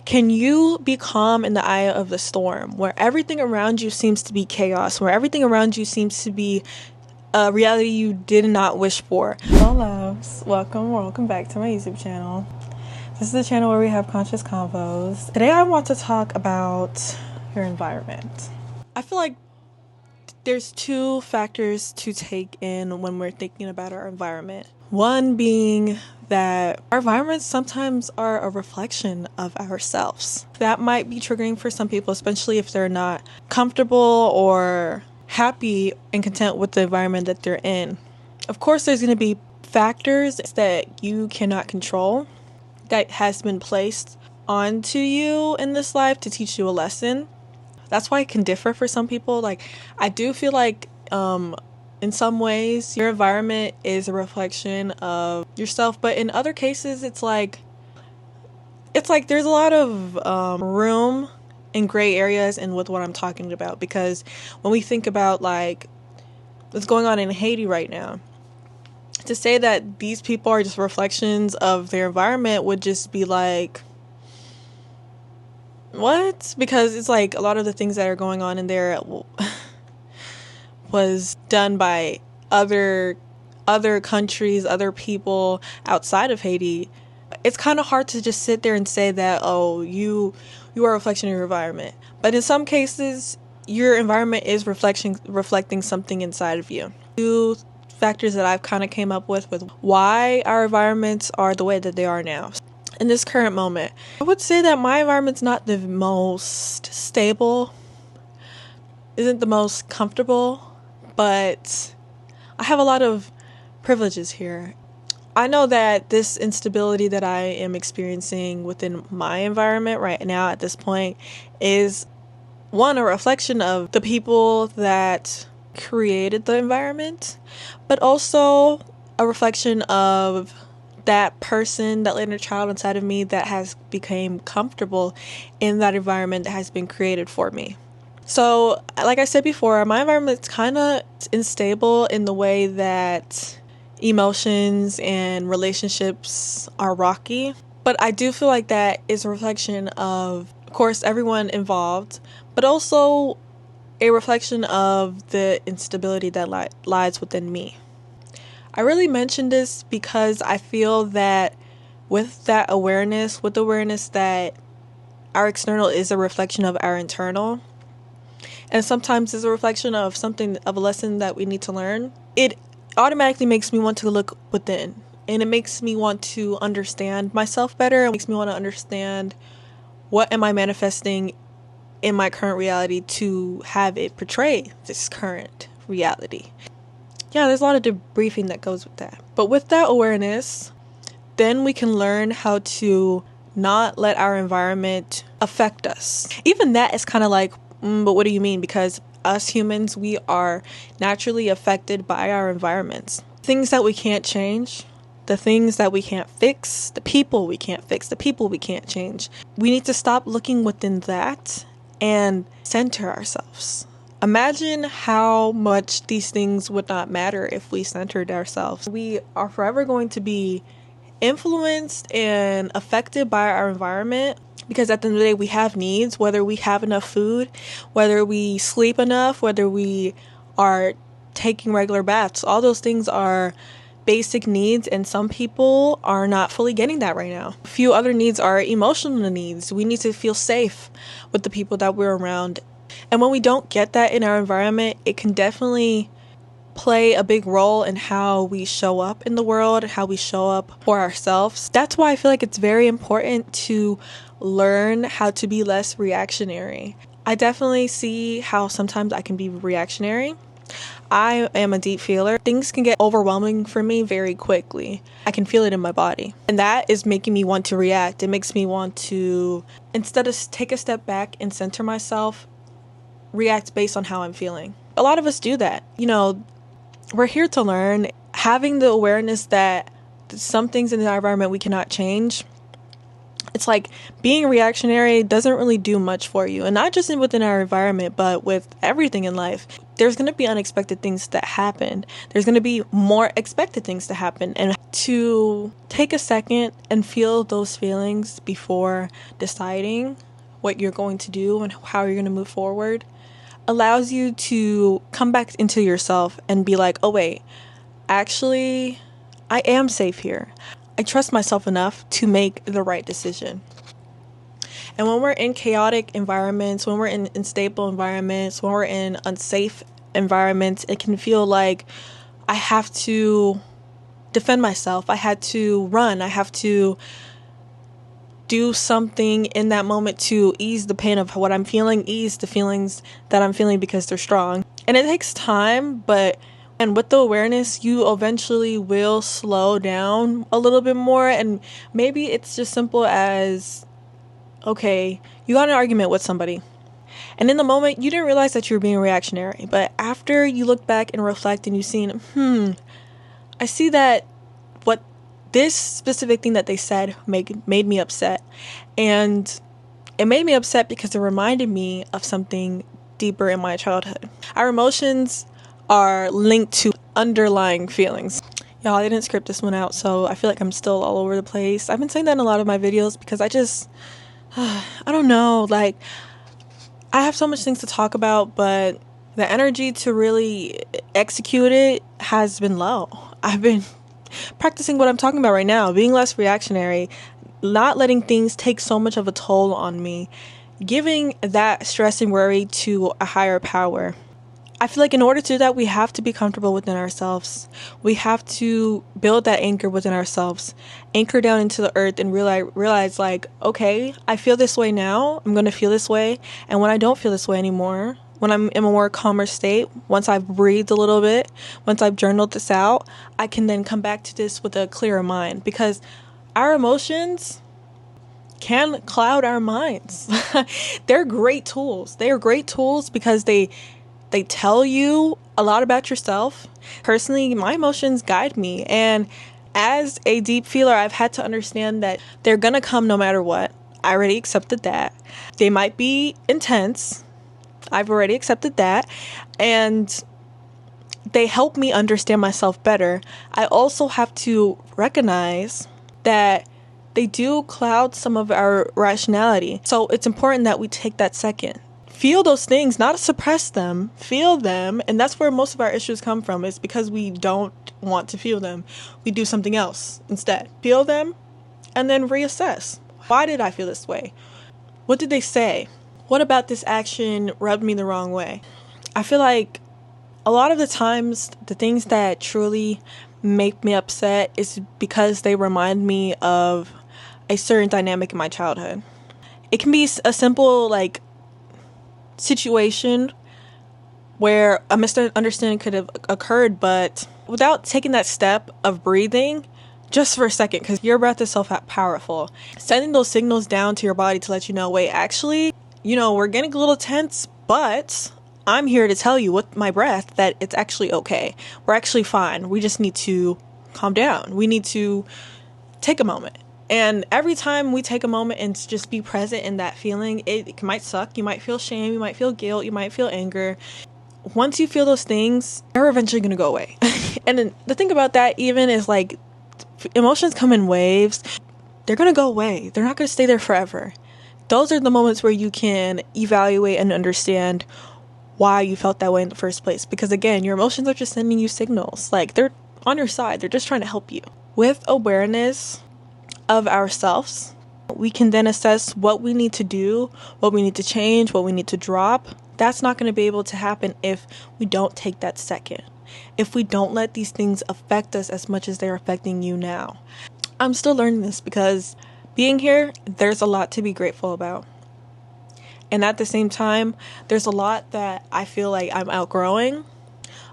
Can you be calm in the eye of the storm, where everything around you seems to be chaos, where everything around you seems to be a reality you did not wish for? Hello loves, welcome back to my YouTube channel. This is the channel where we have conscious convos. Today I want to talk about your environment. I feel like there's two factors to take in when we're thinking about our environment. One being that our environments sometimes are a reflection of ourselves. That might be triggering for some people, especially if they're not comfortable or happy and content with the environment that they're in. Of course, there's going to be factors that you cannot control that has been placed onto you in this life to teach you a lesson. That's why it can differ for some people. Like, I do feel like in some ways your environment is a reflection of yourself, but in other cases it's like there's a lot of room in gray areas and with what I'm talking about, because when we think about like what's going on in Haiti right now, to say that these people are just reflections of their environment would just be like, what? Because it's like a lot of the things that are going on in there was done by other countries, other people outside of Haiti. It's kind of hard to just sit there and say that, oh, you are a reflection of your environment. But in some cases, your environment is reflecting something inside of you. Two factors that I've kind of came up with why our environments are the way that they are now. In this current moment, I would say that my environment's not the most stable, isn't the most comfortable, but I have a lot of privileges here. I know that this instability that I am experiencing within my environment right now at this point is, one, a reflection of the people that created the environment, but also a reflection of that person, that inner child inside of me that has become comfortable in that environment that has been created for me. So, like I said before, my environment's kind of unstable in the way that emotions and relationships are rocky. But I do feel like that is a reflection of course, everyone involved, but also a reflection of the instability that lies within me. I really mention this because I feel that with the awareness that our external is a reflection of our internal, and sometimes is a reflection of a lesson that we need to learn, it automatically makes me want to look within, and it makes me want to understand myself better. It makes me want to understand what am I manifesting in my current reality to have it portray this current reality. Yeah, there's a lot of debriefing that goes with that. But with that awareness, then we can learn how to not let our environment affect us. Even that is kind of like, but what do you mean? Because us humans, we are naturally affected by our environments. Things that we can't change, the things that we can't fix, the people we can't fix, the people we can't change. We need to stop looking within that and center ourselves. Imagine how much these things would not matter if we centered ourselves. We are forever going to be influenced and affected by our environment, because at the end of the day, we have needs, whether we have enough food, whether we sleep enough, whether we are taking regular baths. All those things are basic needs, and some people are not fully getting that right now. A few other needs are emotional needs. We need to feel safe with the people that we're around. And when we don't get that in our environment, it can definitely play a big role in how we show up in the world, how we show up for ourselves. That's why I feel like it's very important to learn how to be less reactionary. I definitely see how sometimes I can be reactionary. I am a deep feeler. Things can get overwhelming for me very quickly. I can feel it in my body. And that is making me want to react. It makes me want to, instead of take a step back and center myself, react based on how I'm feeling. A lot of us do that. We're here to learn. Having the awareness that some things in the environment we cannot change, It's like being reactionary doesn't really do much for you. And not just within our environment, but with everything in life. There's going to be unexpected things that happen. There's going to be more expected things to happen. And to take a second and feel those feelings before deciding what you're going to do and how you're going to move forward allows you to come back into yourself and be like, oh wait, actually, I am safe here. I trust myself enough to make the right decision. And when we're in chaotic environments, when we're in unstable environments, when we're in unsafe environments, it can feel like I have to defend myself. I had to run. I have to do something in that moment to ease the pain of what I'm feeling, ease the feelings that I'm feeling because they're strong. And it takes time, and with the awareness, you eventually will slow down a little bit more. And maybe it's just simple as, okay, you got in an argument with somebody. And in the moment, you didn't realize that you were being reactionary. But after you look back and reflect and you've seen, I see that what this specific thing that they said made me upset. And it made me upset because it reminded me of something deeper in my childhood. Our emotions are linked to underlying feelings. Y'all, I didn't script this one out, so I feel like I'm still all over the place. I've been saying that in a lot of my videos because I don't know, like, I have so much things to talk about, but the energy to really execute it has been low. I've been practicing what I'm talking about right now, being less reactionary, not letting things take so much of a toll on me, giving that stress and worry to a higher power. I feel like in order to do that, we have to be comfortable within ourselves. We have to build that anchor within ourselves, anchor down into the earth and realize like, okay, I feel this way now. I'm going to feel this way. And when I don't feel this way anymore, when I'm in a more calmer state, once I've breathed a little bit, once I've journaled this out, I can then come back to this with a clearer mind, because our emotions can cloud our minds. They're great tools. They are great tools because they tell you a lot about yourself. Personally, my emotions guide me. And as a deep feeler, I've had to understand that they're going to come no matter what. I already accepted that. They might be intense. I've already accepted that. And they help me understand myself better. I also have to recognize that they do cloud some of our rationality. So it's important that we take that second. Feel those things, not suppress them. Feel them. And that's where most of our issues come from, is because we don't want to feel them. We do something else instead. Feel them and then reassess. Why did I feel this way? What did they say? What about this action rubbed me the wrong way? I feel like a lot of the times the things that truly make me upset is because they remind me of a certain dynamic in my childhood. It can be a simple like situation where a misunderstanding could have occurred, but without taking that step of breathing just for a second, because your breath is so powerful, sending those signals down to your body to let you know, wait, actually, we're getting a little tense, but I'm here to tell you with my breath that it's actually okay. We're actually fine. We just need to calm down. We need to take a moment. And every time we take a moment and just be present in that feeling, it might suck. You might feel shame. You might feel guilt. You might feel anger. Once you feel those things, they're eventually going to go away. And then the thing about that even is like, emotions come in waves. They're going to go away. They're not going to stay there forever. Those are the moments where you can evaluate and understand why you felt that way in the first place. Because again, your emotions are just sending you signals. Like, they're on your side. They're just trying to help you. With awareness of ourselves, we can then assess what we need to do, what we need to change, what we need to drop. That's not going to be able to happen if we don't take that second. If we don't let these things affect us as much as they're affecting you now. I'm still learning this because being here, there's a lot to be grateful about. And at the same time, there's a lot that I feel like I'm outgrowing,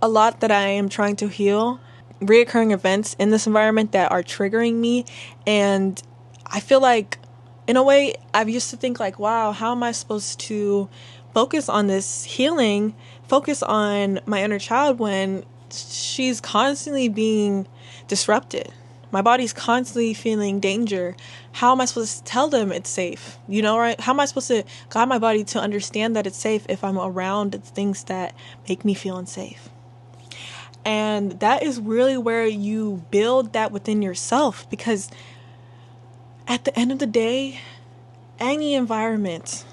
a lot that I am trying to heal, reoccurring events in this environment that are triggering me. And I feel like, in a way, I've used to think like, wow, how am I supposed to focus on this healing, focus on my inner child when she's constantly being disrupted, My body's constantly feeling danger. How am I supposed to tell them it's safe? You know, right? How am I supposed to guide my body to understand that it's safe if I'm around things that make me feel unsafe? And that is really where you build that within yourself, because at the end of the day, any environment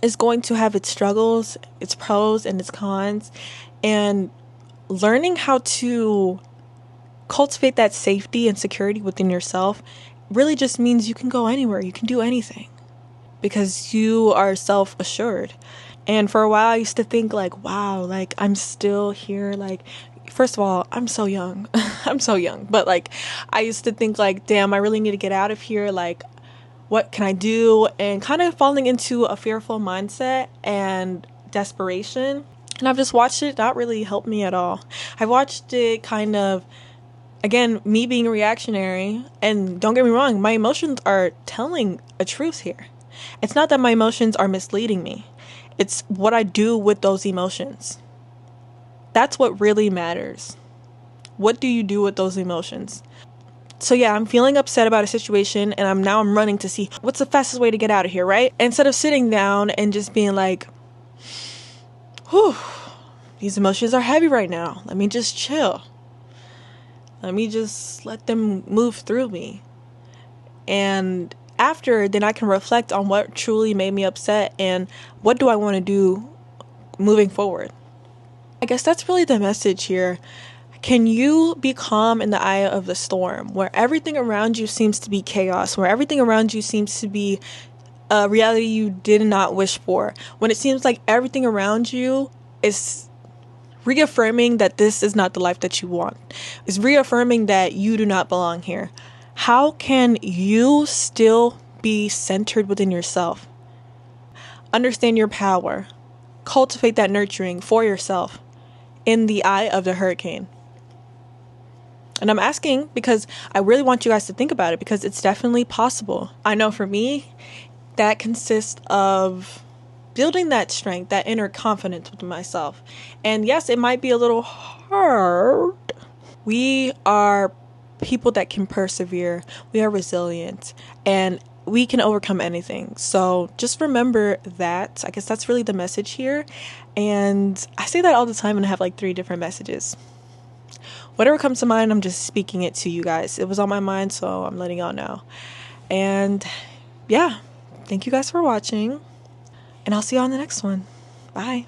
is going to have its struggles, its pros, and its cons. And learning how to cultivate that safety and security within yourself really just means you can go anywhere, you can do anything, because you are self-assured. And for a while I used to think like, wow, like I'm still here. Like, first of all, I'm so young. I'm so young. But like, I used to think like, damn, I really need to get out of here. Like, what can I do? And kind of falling into a fearful mindset and desperation. And I've just watched it not really help me at all. I watched it kind of, again, me being reactionary. And don't get me wrong, my emotions are telling a truth here. It's not that my emotions are misleading me. It's what I do with those emotions. That's what really matters. What do you do with those emotions? So yeah, I'm feeling upset about a situation, and I'm running to see what's the fastest way to get out of here, right? Instead of sitting down and just being like, whew, these emotions are heavy right now. Let me just chill. Let me just let them move through me. And after, then I can reflect on what truly made me upset and what do I want to do moving forward. I guess that's really the message here. Can you be calm in the eye of the storm, where everything around you seems to be chaos, where everything around you seems to be a reality you did not wish for, when it seems like everything around you is reaffirming that this is not the life that you want, is reaffirming that you do not belong here? How can you still be centered within yourself? Understand your power. Cultivate that nurturing for yourself in the eye of the hurricane. And I'm asking because I really want you guys to think about it, because it's definitely possible. I know for me, that consists of building that strength, that inner confidence with myself. And yes, it might be a little hard. We are people that can persevere. We are resilient, and we can overcome anything. So just remember that. I guess that's really the message here. And I say that all the time, and I have like 3 different messages. Whatever comes to mind, I'm just speaking it to you guys. It was on my mind, so I'm letting y'all know. And yeah, thank you guys for watching, and I'll see you on the next one. Bye.